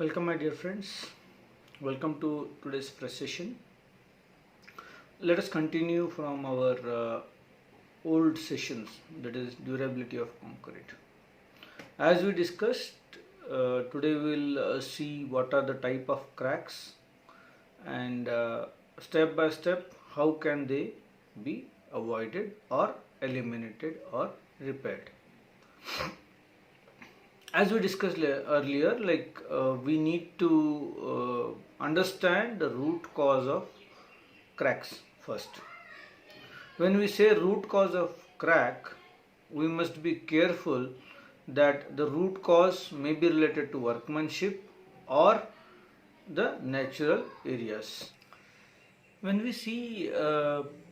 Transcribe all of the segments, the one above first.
Welcome, my dear friends. Welcome to today's fresh session. Let us continue from our old sessions, that is durability of concrete. As we discussed, today we will see what are the type of cracks and step by step how can they be avoided or eliminated or repaired. As we discussed earlier, we need to understand the root cause of cracks first. When we say root cause of crack, we must be careful that the root cause may be related to workmanship or the natural areas. When we see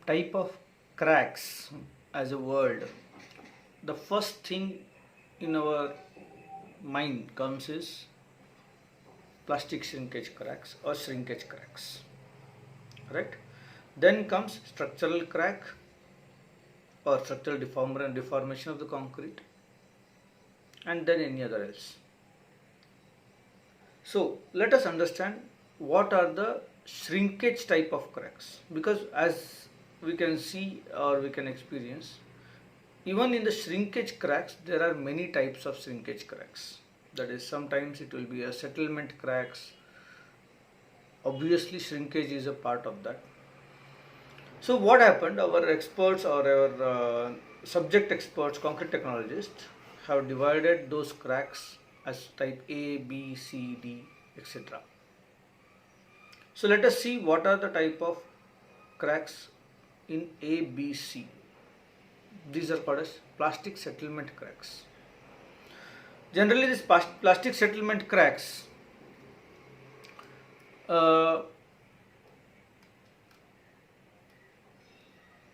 type of cracks as a word, the first thing in our mind comes is plastic shrinkage cracks or shrinkage cracks, right? Then comes structural crack or structural deformation of the concrete, and then any other else. So let us understand what are the shrinkage type of cracks, because as we can see or we can experience, even in the shrinkage cracks there are many types of shrinkage cracks. That is, sometimes it will be a settlement cracks. Obviously shrinkage is a part of that. So what happened, our experts or our subject experts, concrete technologists, have divided those cracks as type A, B, C, D, etc. So let us see what are the type of cracks in A, B, C. These are called as plastic settlement cracks. Generally, these plastic settlement cracks will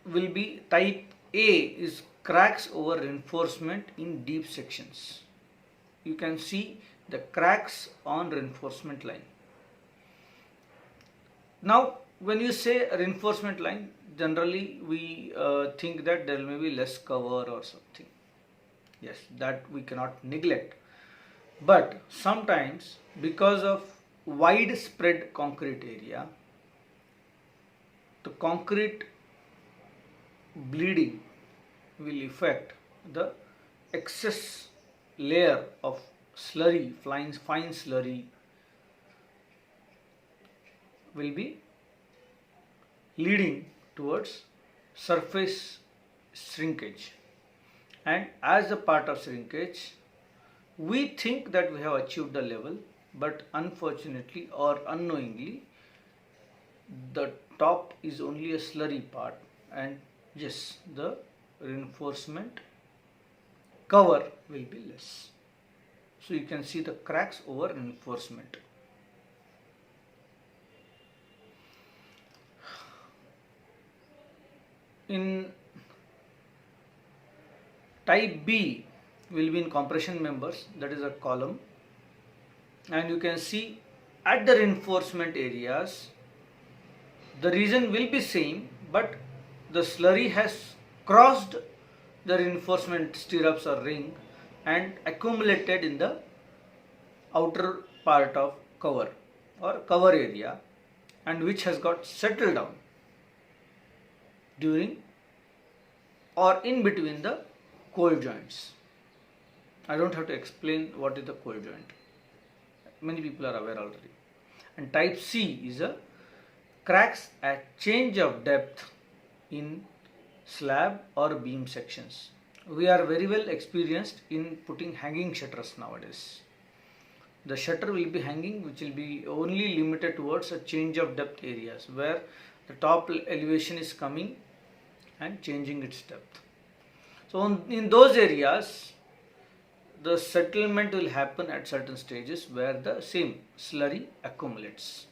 be type A, is cracks over reinforcement in deep sections. You can see the cracks on reinforcement line. Now, when you say reinforcement line, generally we think that there may be less cover or something. Yes, that we cannot neglect. But sometimes because of widespread concrete area, the concrete bleeding will affect the excess layer of slurry, fine slurry will be leading towards surface shrinkage, and as a part of shrinkage we think that we have achieved the level, but unfortunately or unknowingly the top is only a slurry part, and yes, the reinforcement cover will be less. So you can see the cracks over reinforcement. In type B will be in compression members, that is a column, and you can see at the reinforcement areas the region will be same, but the slurry has crossed the reinforcement stirrups or ring and accumulated in the outer part of cover or cover area, and which has got settled down during or in between the cold joints. I don't have to explain what is the cold joint. Many people are aware already. And type C is a cracks at change of depth in slab or beam sections. We are very well experienced in putting hanging shutters nowadays. The shutter will be hanging, which will be only limited towards a change of depth areas where the top elevation is coming and changing its depth. So in those areas the settlement will happen at certain stages where the same slurry accumulates.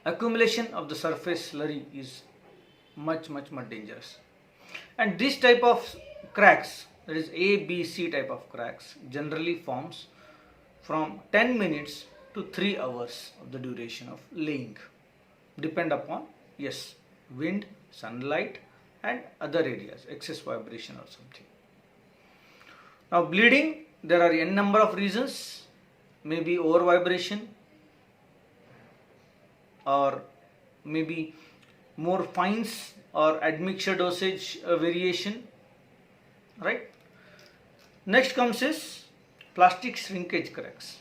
Accumulation of the surface slurry is much dangerous, and this type of cracks, that is A, B, C type of cracks, generally forms from 10 minutes to 3 hours of the duration of laying, depend upon, yes, wind, sunlight and other areas, excess vibration or something. Now bleeding, there are n number of reasons. maybe over vibration, or maybe more fines or admixture dosage variation, right? Next comes is plastic shrinkage cracks.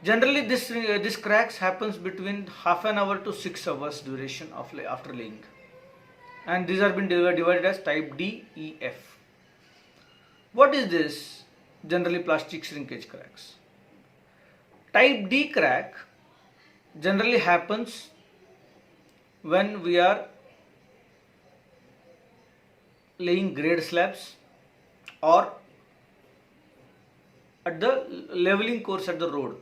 Generally, this cracks happens between half an hour to 6 hours duration of after laying, and these are been divided as type D, E, F. What is this? Generally, plastic shrinkage cracks. Type D crack generally happens when we are laying grade slabs or at the leveling course at the road,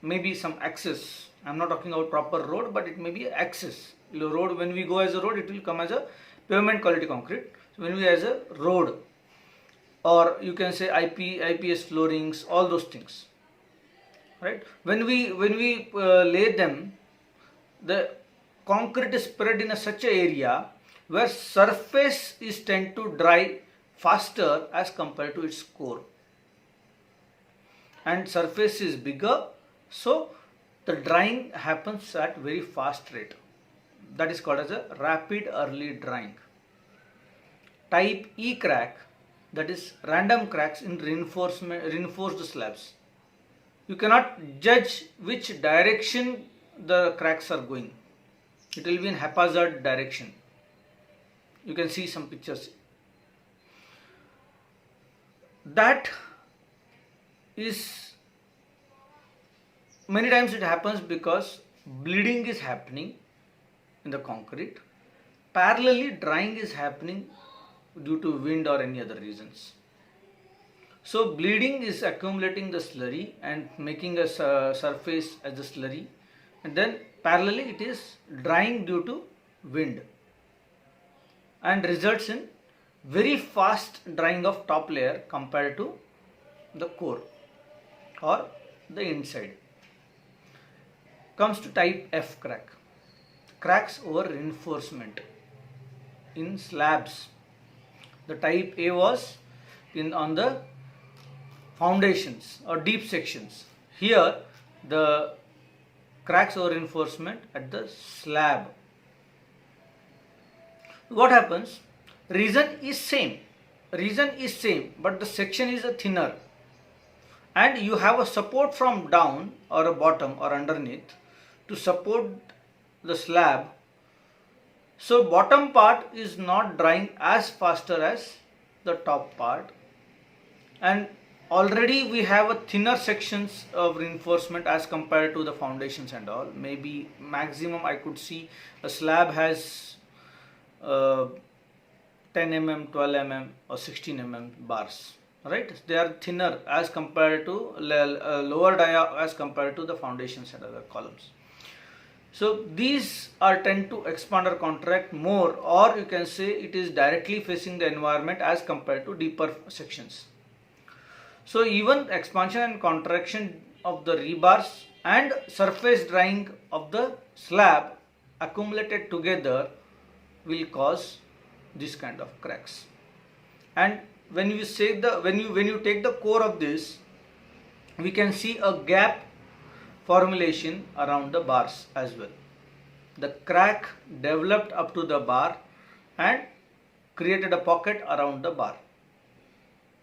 maybe some access. I'm not talking about proper road, but it may be access road. When we go as a road, it will come as a pavement quality concrete. So when we as a road, or you can say IPS floorings, all those things, right? When we lay them, the concrete is spread in such an area where surface is tend to dry faster as compared to its core, and surface is bigger, so the drying happens at very fast rate. That is called as a rapid early drying. Type E crack, that is random cracks in reinforced slabs. You cannot judge which direction the cracks are going. It will be in haphazard direction. You can see some pictures. That is, many times it happens because bleeding is happening in the concrete. Parallelly, drying is happening due to wind or any other reasons. So bleeding is accumulating the slurry and making a surface as the slurry, and then parallelly it is drying due to wind, and results in very fast drying of top layer compared to the core or the inside. Comes to type F crack. Cracks over reinforcement in slabs. The type A was on the foundations or deep sections. Here the cracks over reinforcement at the slab. What happens? Reason is same, but the section is a thinner, and you have a support from down or a bottom or underneath to support the slab. So bottom part is not drying as faster as the top part, and already we have a thinner sections of reinforcement as compared to the foundations and all. Maybe maximum I could see a slab has 10 mm, 12 mm or 16 mm bars, right? They are thinner as compared to lower dia as compared to the foundations and other columns. So these are tend to expand or contract more, or you can say it is directly facing the environment as compared to deeper sections. So even expansion and contraction of the rebars and surface drying of the slab accumulated together will cause this kind of cracks. And when you say when you take the core of this, we can see a gap formulation around the bars as well. The crack developed up to the bar and created a pocket around the bar.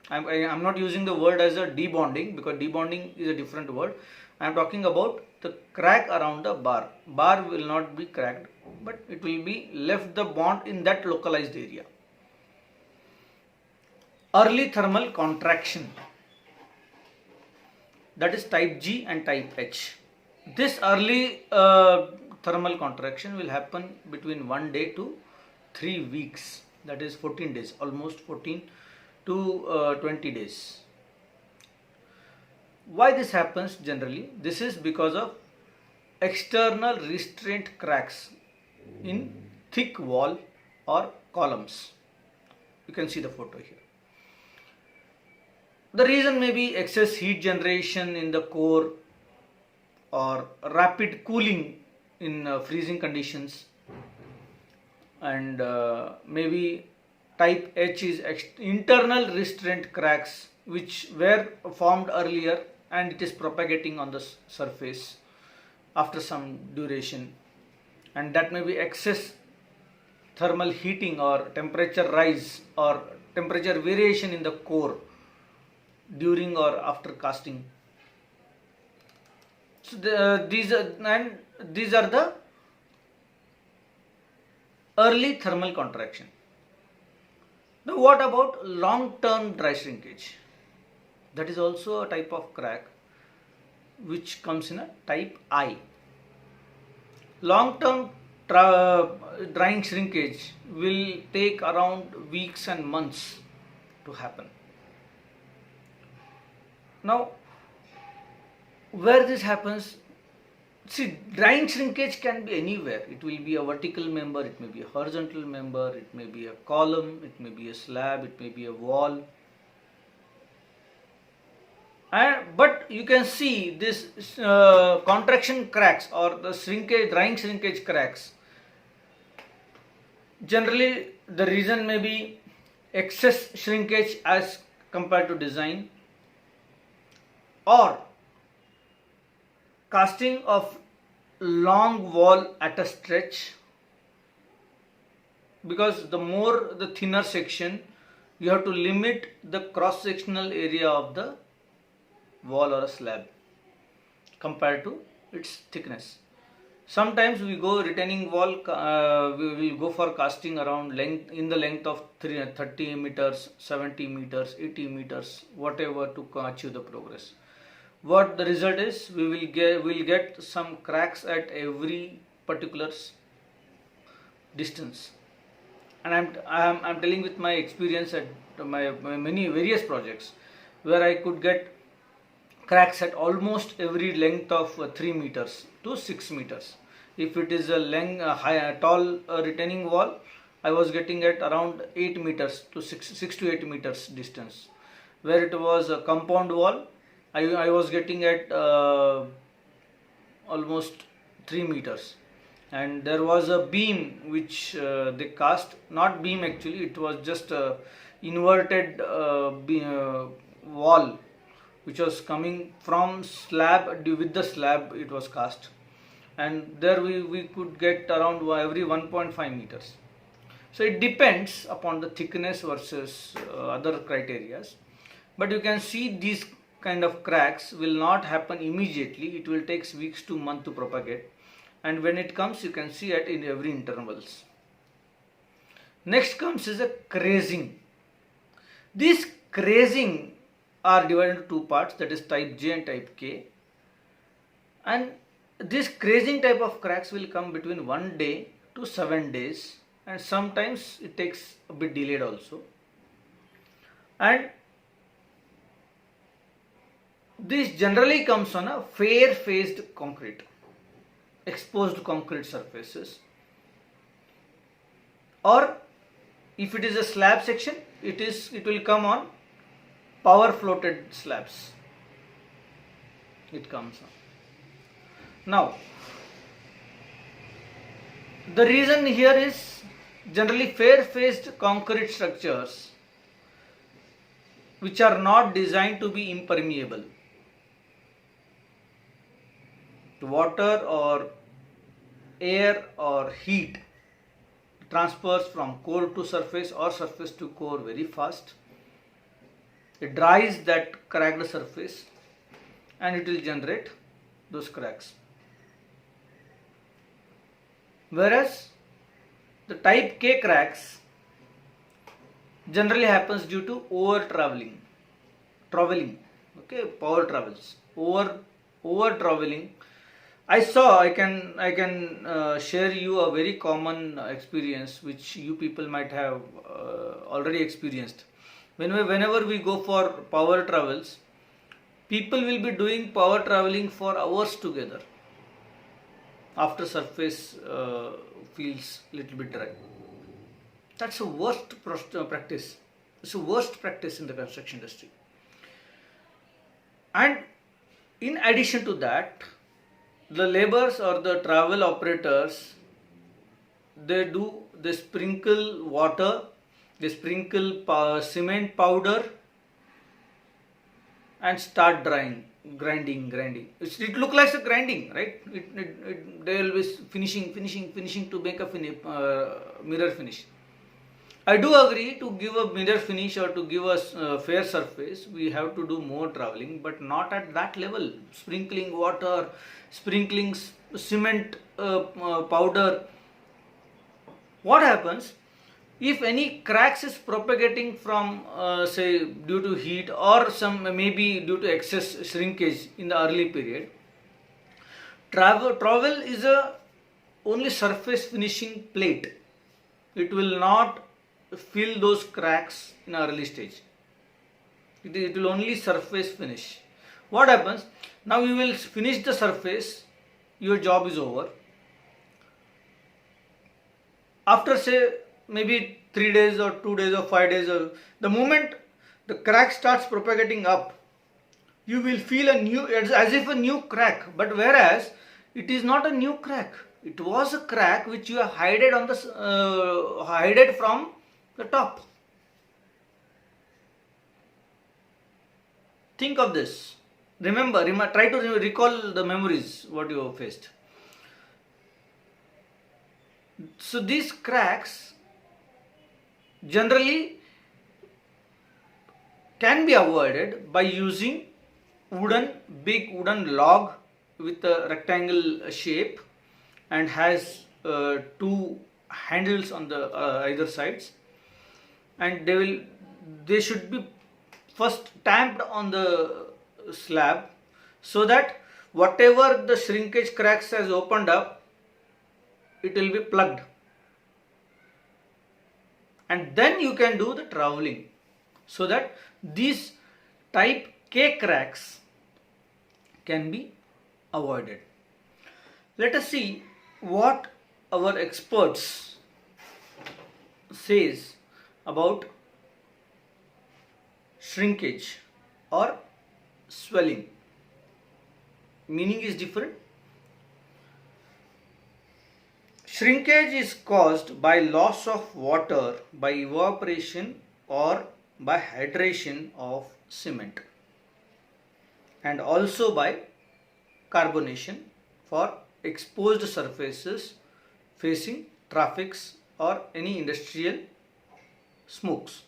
I'm not using the word as a debonding, because debonding is a different word. I'm talking about the crack around the bar. Bar will not be cracked, but it will be left the bond in that localized area. Early thermal contraction, that is type G and type H. This early thermal contraction will happen between 1 day to 3 weeks, that is 14 days, almost 14 to 20 days. Why this happens generally? This is because of external restraint cracks in thick wall or columns. You can see the photo here. The reason may be excess heat generation in the core or rapid cooling in freezing conditions, and maybe type H is internal restraint cracks which were formed earlier and it is propagating on the surface after some duration, and that may be excess thermal heating or temperature rise or temperature variation in the core during or after casting. So these are the early thermal contraction. Now what about long-term dry shrinkage? That is also a type of crack which comes in a type I. Long-term drying shrinkage will take around weeks and months to happen. Now, where this happens, see, drying shrinkage can be anywhere. It will be a vertical member, it may be a horizontal member, it may be a column, it may be a slab, it may be a wall. But you can see this contraction cracks or the drying shrinkage cracks. Generally, the reason may be excess shrinkage as compared to design, or casting of long wall at a stretch, because the thinner section, you have to limit the cross sectional area of the wall or a slab compared to its thickness. Sometimes we go retaining wall, we will go for casting around in the length of 30 meters, 70 meters, 80 meters, whatever, to achieve the progress. What the result is, we will get some cracks at every particular distance. And I'm telling with my experience at my many various projects, where I could get cracks at almost every length of 3 meters to 6 meters. If it is a tall retaining wall, I was getting at around 8 meters to 6 to 8 meters distance. Where it was a compound wall, I was getting at almost 3 meters. And there was a beam which they cast, not beam actually, it was just a inverted wall which was coming from slab. With the slab it was cast, and there we could get around every 1.5 meters. So it depends upon the thickness versus other criterias, but you can see these kind of cracks will not happen immediately. It will take weeks to months to propagate, and when it comes, you can see it in every intervals. Next comes is a crazing. These crazing are divided into two parts, that is type J and type K, and this crazing type of cracks will come between 1 day to 7 days, and sometimes it takes a bit delayed also. And this generally comes on a fair faced concrete, exposed concrete surfaces, or if it is a slab section, it will come on power floated slabs. It comes on. Now, the reason here is generally fair faced concrete structures which are not designed to be impermeable to water or air or heat. Transfers from core to surface or surface to core very fast. It dries that cracked surface and it will generate those cracks. Whereas the type K cracks generally happens due to traveling, okay, power travels, over traveling. I can share you a very common experience which you people might have already experienced. Whenever we go for power travels, people will be doing power traveling for hours together after surface feels little bit dry. That's the worst practice. It's the worst practice in the construction industry. And in addition to that, the laborers or the travel operators, they sprinkle water, they sprinkle cement powder and start drying. grinding. It look like a grinding, right? They will be finishing to make a mirror finish. I do agree, to give a mirror finish or to give us fair surface, we have to do more traveling, but not at that level. Sprinkling water, sprinkling cement powder. What happens if any cracks is propagating from say due to heat or some maybe due to excess shrinkage in the early period? Trowel is a only surface finishing plate. It will not fill those cracks in early stage. It will only surface finish. What happens? Now you will finish the surface, your job is over. After say maybe 3 days or 2 days or 5 days, or the moment the crack starts propagating up, you will feel a new, as if a new crack, but whereas it is not a new crack. It was a crack which you have hided on the hided from the top. Think of this. Remember, try to recall the memories what you have faced. So these cracks generally can be avoided by using big wooden log with a rectangle shape and has two handles on the either sides, and they should be first tamped on the slab so that whatever the shrinkage cracks has opened up, it will be plugged, and then you can do the troweling so that these type K cracks can be avoided. Let us see what our experts says about shrinkage or swelling. Meaning is different. Shrinkage is caused by loss of water by evaporation or by hydration of cement, and also by carbonation for exposed surfaces facing traffics or any industrial smokes.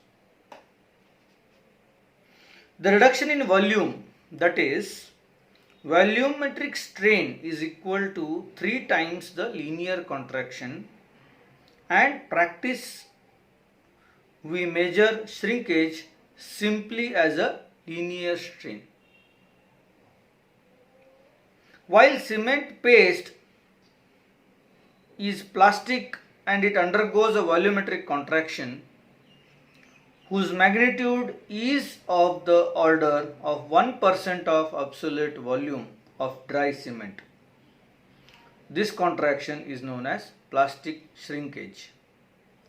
The reduction in volume, that is volumetric strain, is equal to 3 times the linear contraction, and practice we measure shrinkage simply as a linear strain. While cement paste is plastic and it undergoes a volumetric contraction whose magnitude is of the order of 1% of absolute volume of dry cement. This contraction is known as plastic shrinkage.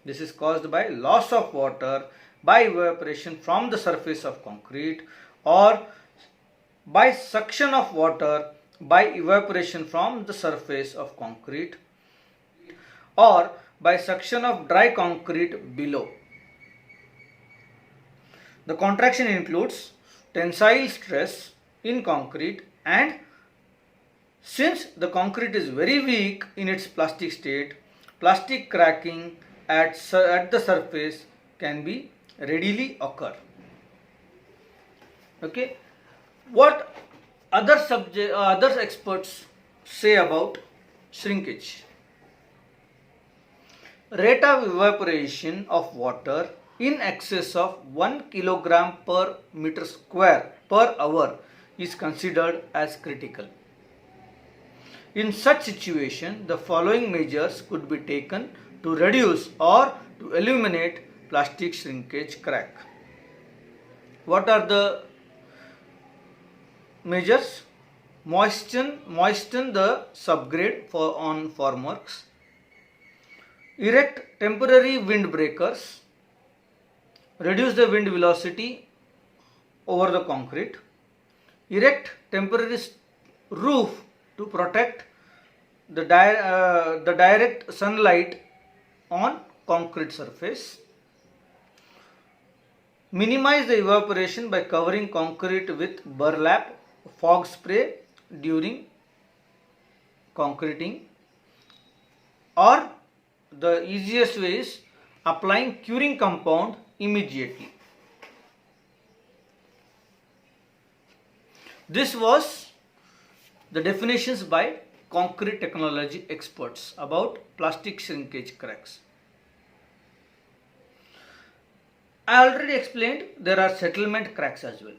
This is caused by loss of water by evaporation from the surface of concrete, or by suction of water by evaporation from the surface of concrete, or by suction of dry concrete below. The contraction includes tensile stress in concrete, and since the concrete is very weak in its plastic state, plastic cracking at the surface can be readily occur. Okay, what other experts say about shrinkage? Rate of evaporation of water in excess of 1 kilogram per meter square per hour is considered as critical. In such situation, the following measures could be taken to reduce or to eliminate plastic shrinkage crack. What are the measures? Moisten the subgrade on formworks. Erect temporary wind breakers. Reduce the wind velocity over the concrete. Erect temporary roof to protect the direct sunlight on concrete surface. Minimize the evaporation by covering concrete with burlap fog spray during concreting, or the easiest way is applying curing compound immediately. This was the definitions by concrete technology experts about plastic shrinkage cracks. I already explained there are settlement cracks as well.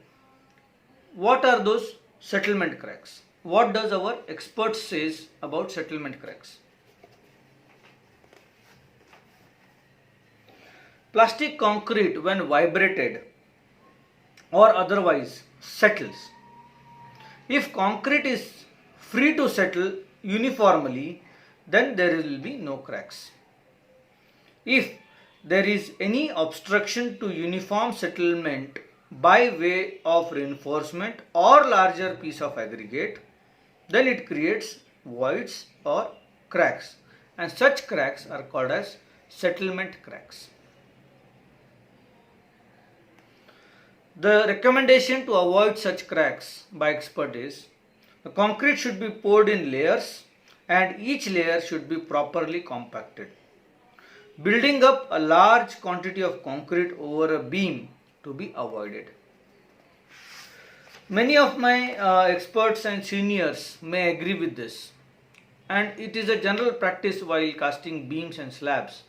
What are those settlement cracks? What does our expert says about settlement cracks? Plastic concrete when vibrated or otherwise settles. If concrete is free to settle uniformly, then there will be no cracks. If there is any obstruction to uniform settlement by way of reinforcement or larger piece of aggregate, then it creates voids or cracks, and such cracks are called as settlement cracks. The recommendation to avoid such cracks by expert is the concrete should be poured in layers and each layer should be properly compacted. Building up a large quantity of concrete over a beam to be avoided. Many of my experts and seniors may agree with this, and it is a general practice while casting beams and slabs,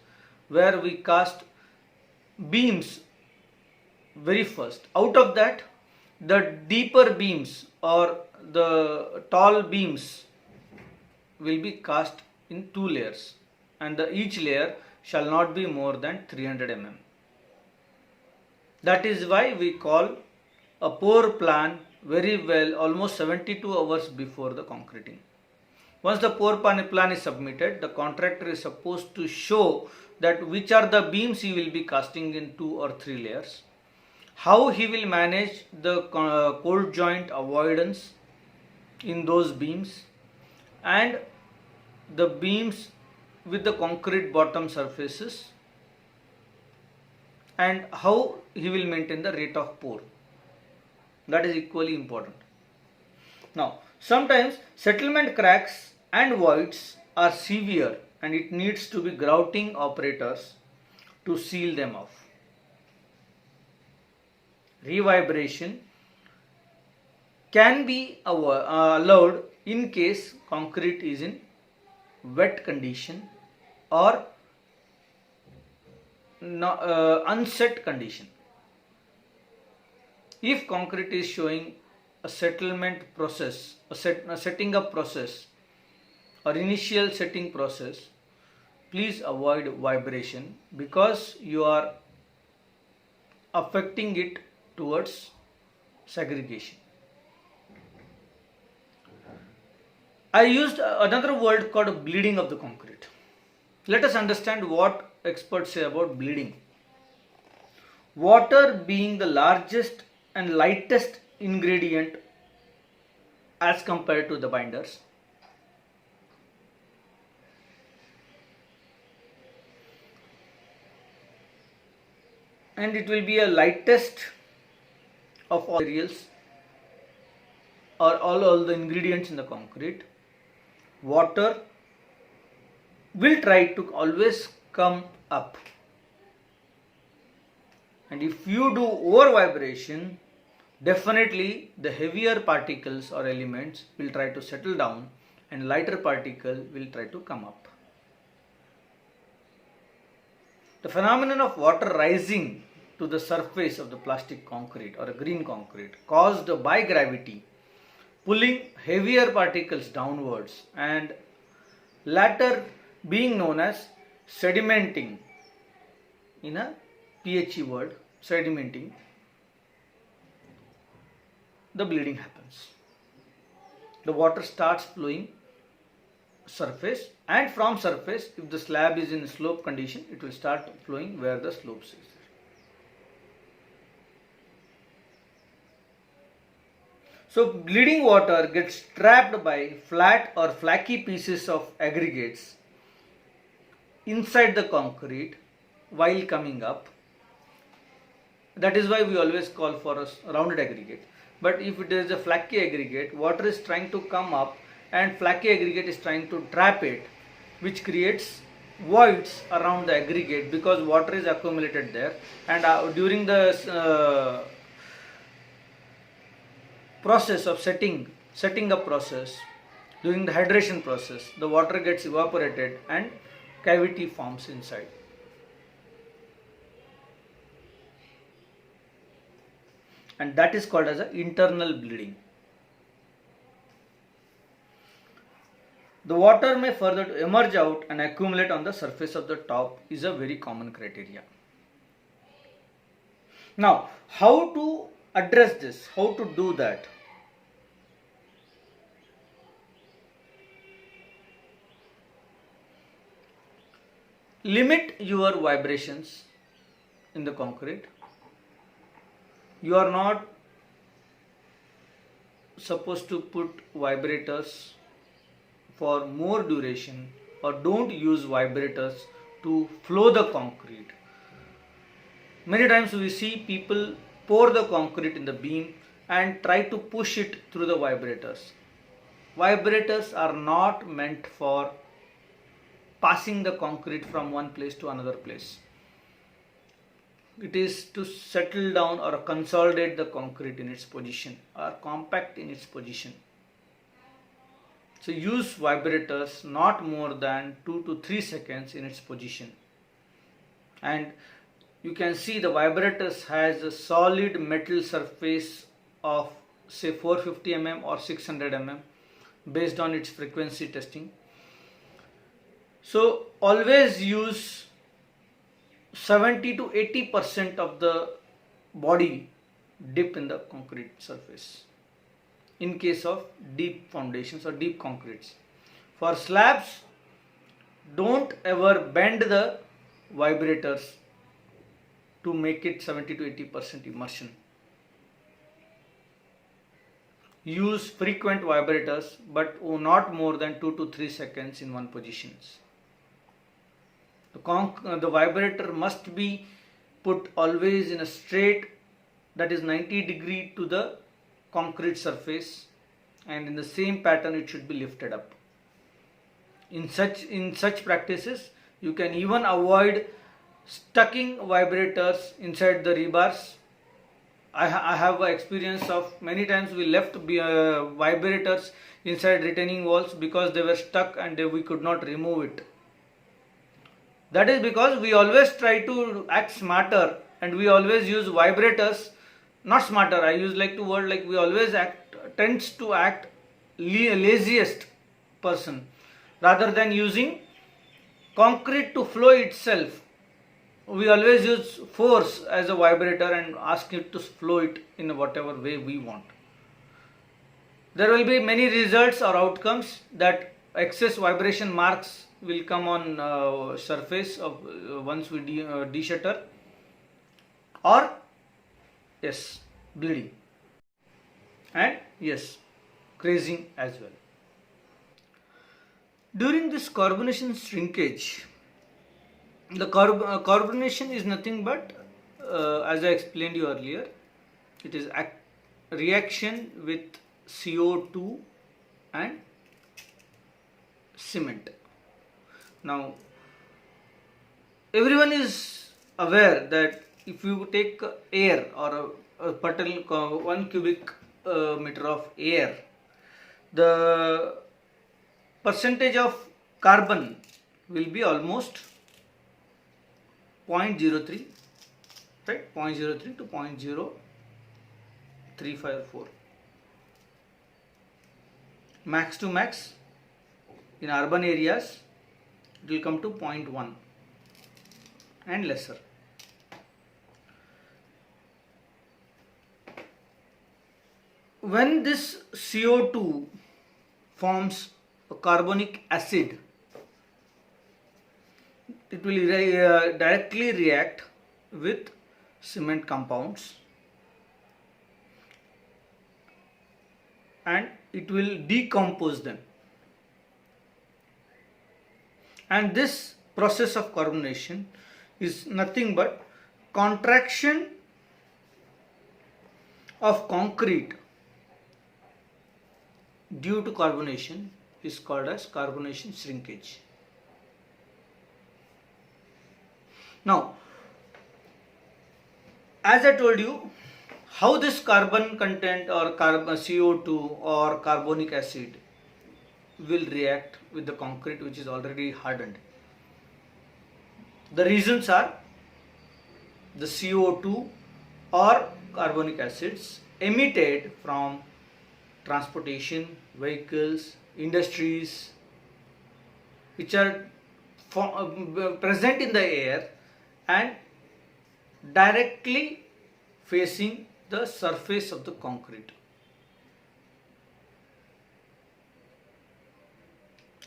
where we cast beams very first. Out of that, the deeper beams or the tall beams will be cast in 2 layers, and each layer shall not be more than 300 mm. That is why we call a pour plan very well almost 72 hours before the concreting. Once the pour plan is submitted, the contractor is supposed to show that which are the beams he will be casting in 2 or 3 layers, how he will manage the cold joint avoidance in those beams, and the beams with the concrete bottom surfaces, and how he will maintain the rate of pour. That is equally important. Now, sometimes settlement cracks and voids are severe and it needs to be grouting operators to seal them off. Revibration can be allowed in case concrete is in wet condition or unset condition. If concrete is showing a settlement process, a setting up process or initial setting process, please avoid vibration because you are affecting it towards segregation. I used another word called bleeding of the concrete. Let us understand what experts say about bleeding. Water being the largest and lightest ingredient as compared to the binders, and it will be a lightest of all materials or all the ingredients in the concrete. Water will try to always come up, and if you do over vibration, definitely the heavier particles or elements will try to settle down and lighter particle will try to come up. The phenomenon of water rising to the surface of the plastic concrete or a green concrete caused by gravity pulling heavier particles downwards and latter being known as sedimenting, in a PHE word, sedimenting, the bleeding happens. The water starts flowing surface, and from surface, if the slab is in slope condition, it will start flowing where the slopes is. So bleeding water gets trapped by flat or flaky pieces of aggregates inside the concrete while coming up. That is why we always call for a rounded aggregate. But if it is a flaky aggregate, water is trying to come up and flaky aggregate is trying to trap it, which creates voids around the aggregate because water is accumulated there, and during the process of setting up process, during the hydration process, the water gets evaporated and cavity forms inside. And that is called as an internal bleeding. The water may further emerge out and accumulate on the surface of the top is a very common criteria. Now, how to address this? How to do that? Limit your vibrations in the concrete. You are not supposed to put vibrators for more duration, or don't use vibrators to flow the concrete. Many times we see people pour the concrete in the beam and try to push it through the vibrators. Vibrators are not meant for passing the concrete from one place to another place. It is to settle down or consolidate the concrete in its position or compact in its position. So use vibrators not more than 2 to 3 seconds in its position. And you can see the vibrators has a solid metal surface of say 450 mm or 600 mm based on its frequency testing. So always use 70 to 80% of the body dip in the concrete surface in case of deep foundations or deep concretes. For slabs, don't ever bend the vibrators to make it 70 to 80% immersion. Use frequent vibrators, but not more than 2 to 3 seconds in one position. The vibrator must be put always in a straight, that is 90 degree to the concrete surface, and in the same pattern it should be lifted up. In such practices, you can even avoid stucking vibrators inside the rebars. I have experience of many times we left vibrators inside retaining walls because they were stuck and we could not remove it. That is because we always try to act smarter and we always use vibrators, not smarter, I use like to word like we always tends to act laziest person rather than using concrete to flow itself. We always use force as a vibrator and ask it to flow it in whatever way we want. There will be many results or outcomes that excess vibration marks will come on surface of once we de-shutter, or yes, bleeding, and yes, crazing as well. During this carbonation shrinkage, the carbonation is nothing but, as I explained you earlier, it is reaction with CO2 and cement. Now, everyone is aware that if you take air or a 1 cubic meter of air, the percentage of carbon will be almost 0.03, right? 0.03 to 0.0354. Max to max in urban areas it will come to 0.1 and lesser. When this CO2 forms a carbonic acid, it will directly react with cement compounds and it will decompose them. And this process of carbonation is nothing but contraction of concrete due to carbonation is called as carbonation shrinkage. Now, as I told you, how this carbon content or CO2 or carbonic acid will react with the concrete which is already hardened. The reasons are the CO2 or carbonic acids emitted from transportation, vehicles, industries, which are present in the air and directly facing the surface of the concrete.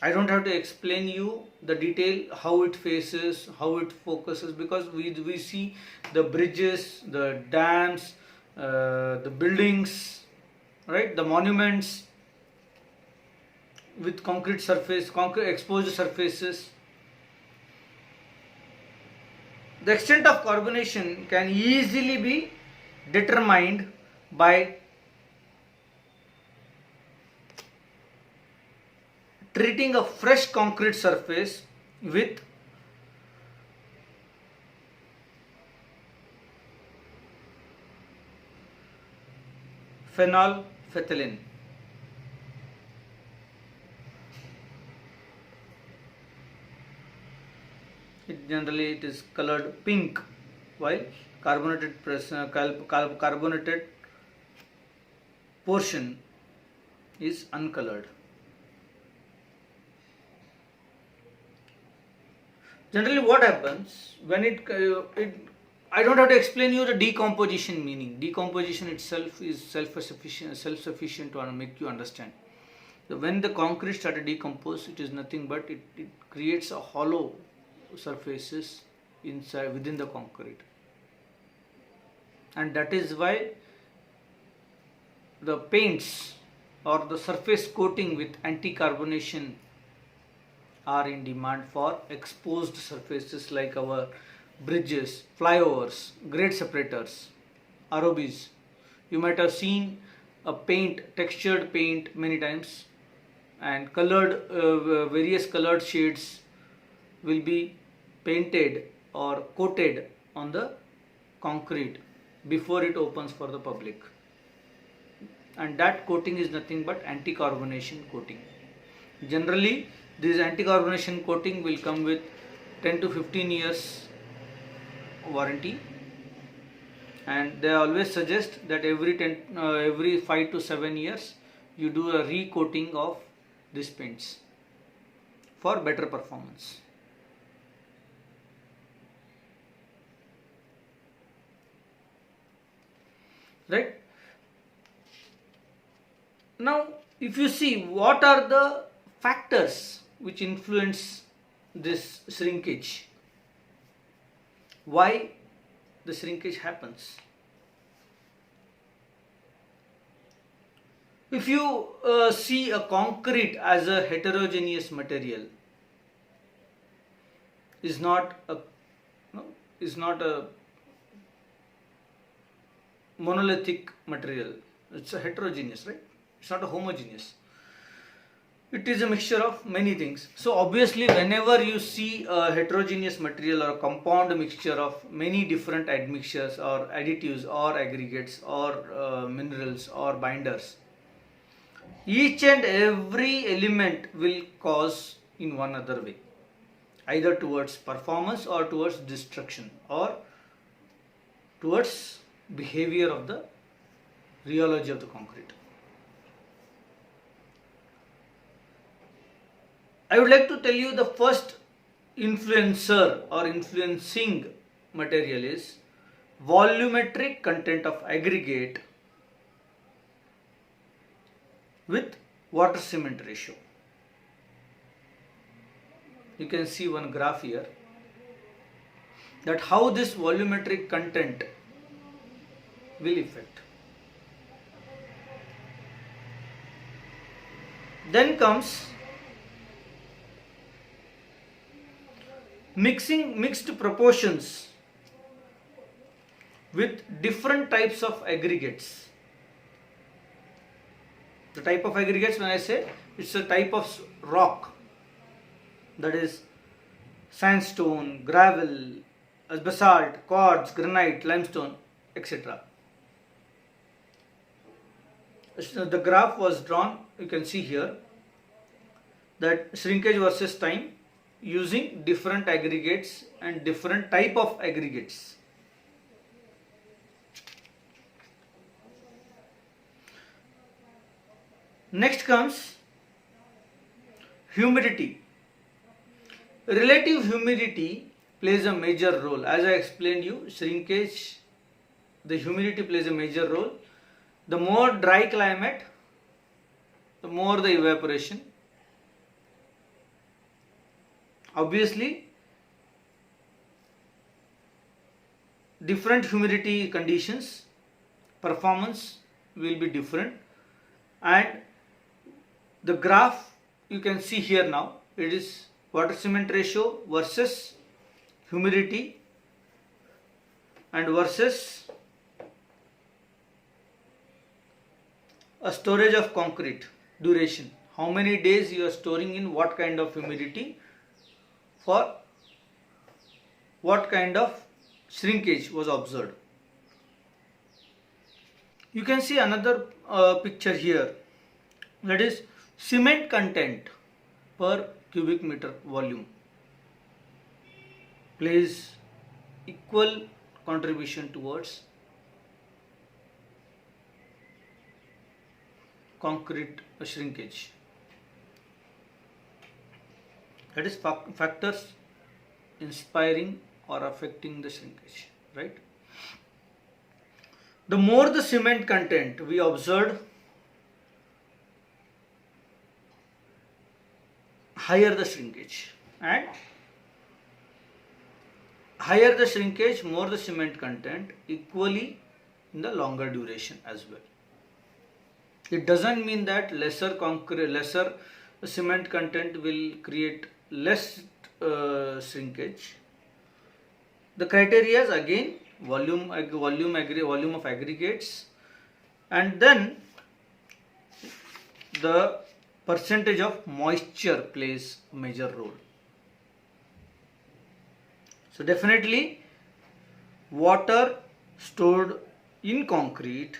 I don't have to explain you the detail how it faces, how it focuses, because we see the bridges, the dams, the buildings, right, the monuments with concrete surface, concrete exposed surfaces. The extent of carbonation can easily be determined by treating a fresh concrete surface with phenolphthalein. It is colored pink, while carbonated portion is uncolored. Generally, what happens when I don't have to explain you the decomposition meaning. Decomposition itself is self-sufficient to make you understand. So when the concrete started to decompose, it is nothing but it creates a hollow surfaces inside within the concrete, and that is why the paints or the surface coating with anti-carbonation are in demand for exposed surfaces like our bridges, flyovers, grade separators, ROBs. You might have seen a textured paint many times, and various colored shades will be painted or coated on the concrete before it opens for the public, and that coating is nothing but anti-carbonation coating. Generally, this anti-carbonation coating will come with 10 to 15 years warranty, and they always suggest that every 5 to 7 years you do a re-coating of these paints for better performance. Right? Now, if you see what are the factors which influence this shrinkage, why the shrinkage happens. If you see a concrete as a heterogeneous material, is not a monolithic material. It's a heterogeneous, right? It's not a homogeneous. It is a mixture of many things. So obviously, whenever you see a heterogeneous material or a compound mixture of many different admixtures or additives or aggregates or minerals or binders, each and every element will cause in one other way, either towards performance or towards destruction or towards behavior of the rheology of the concrete. I would like to tell you the first influencer or influencing material is volumetric content of aggregate with water cement ratio. You can see one graph here that how this volumetric content will affect. Then comes mixed proportions with different types of aggregates. The type of aggregates, when I say, it's a type of rock, that is sandstone, gravel, basalt, quartz, granite, limestone, etc. So the graph was drawn, you can see here, that shrinkage versus time using different aggregates and different type of aggregates. Next comes humidity. Relative humidity plays a major role. As I explained you, shrinkage, the humidity plays a major role. The more dry climate, the more the evaporation. Obviously, different humidity conditions, performance will be different, and the graph you can see here now, it is water cement ratio versus humidity and versus a storage of concrete duration. How many days you are storing in what kind of humidity for what kind of shrinkage was observed. You can see another picture here, that is cement content per cubic meter volume plays equal contribution towards concrete shrinkage. That is factors inspiring or affecting the shrinkage, right? The more the cement content we observed, higher the shrinkage, and higher the shrinkage, more the cement content, equally in the longer duration as well. It doesn't mean that lesser cement content will create less shrinkage. The criteria is again volume of aggregates, and then the percentage of moisture plays a major role. So definitely water stored in concrete,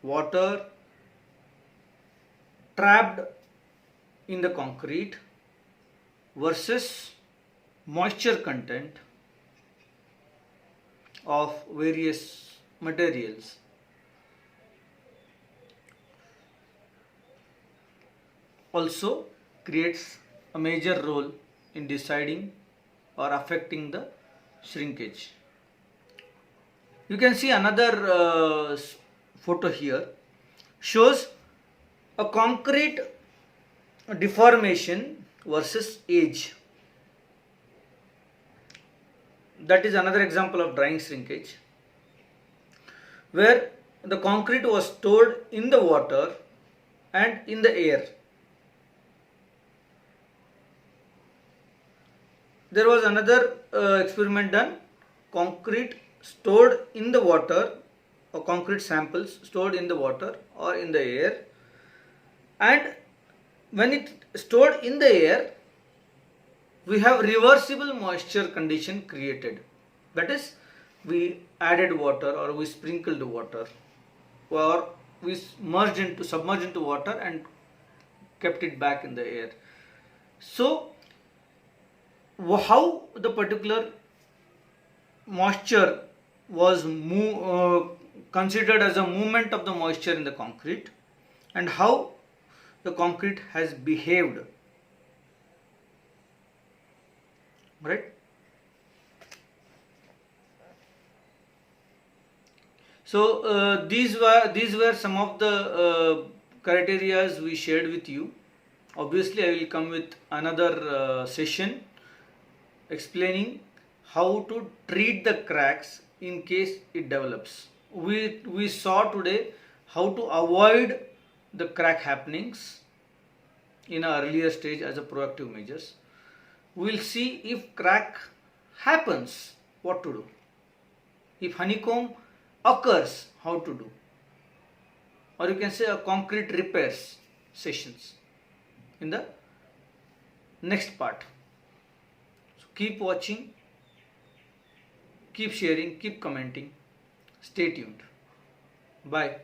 water trapped in the concrete versus moisture content of various materials also creates a major role in deciding or affecting the shrinkage. You can see another photo here, shows a concrete deformation versus age. That is another example of drying shrinkage, where the concrete was stored in the water and in the air. There was another experiment done, concrete stored in the water, or concrete samples stored in the water or in the air, and when it stored in the air, we have reversible moisture condition created. That is, we added water or we sprinkled water or we submerged into water and kept it back in the air. So how the particular moisture was considered as a movement of the moisture in the concrete, and how the concrete has behaved, right? So these were some of the criteria we shared with you. Obviously, I will come with another session explaining how to treat the cracks in case it develops. We saw today how to avoid the crack happenings in an earlier stage as a proactive measures. We will see if crack happens, what to do. If honeycomb occurs, how to do. or you can say a concrete repairs sessions in the next part. So keep watching, keep sharing, keep commenting. Stay tuned. Bye.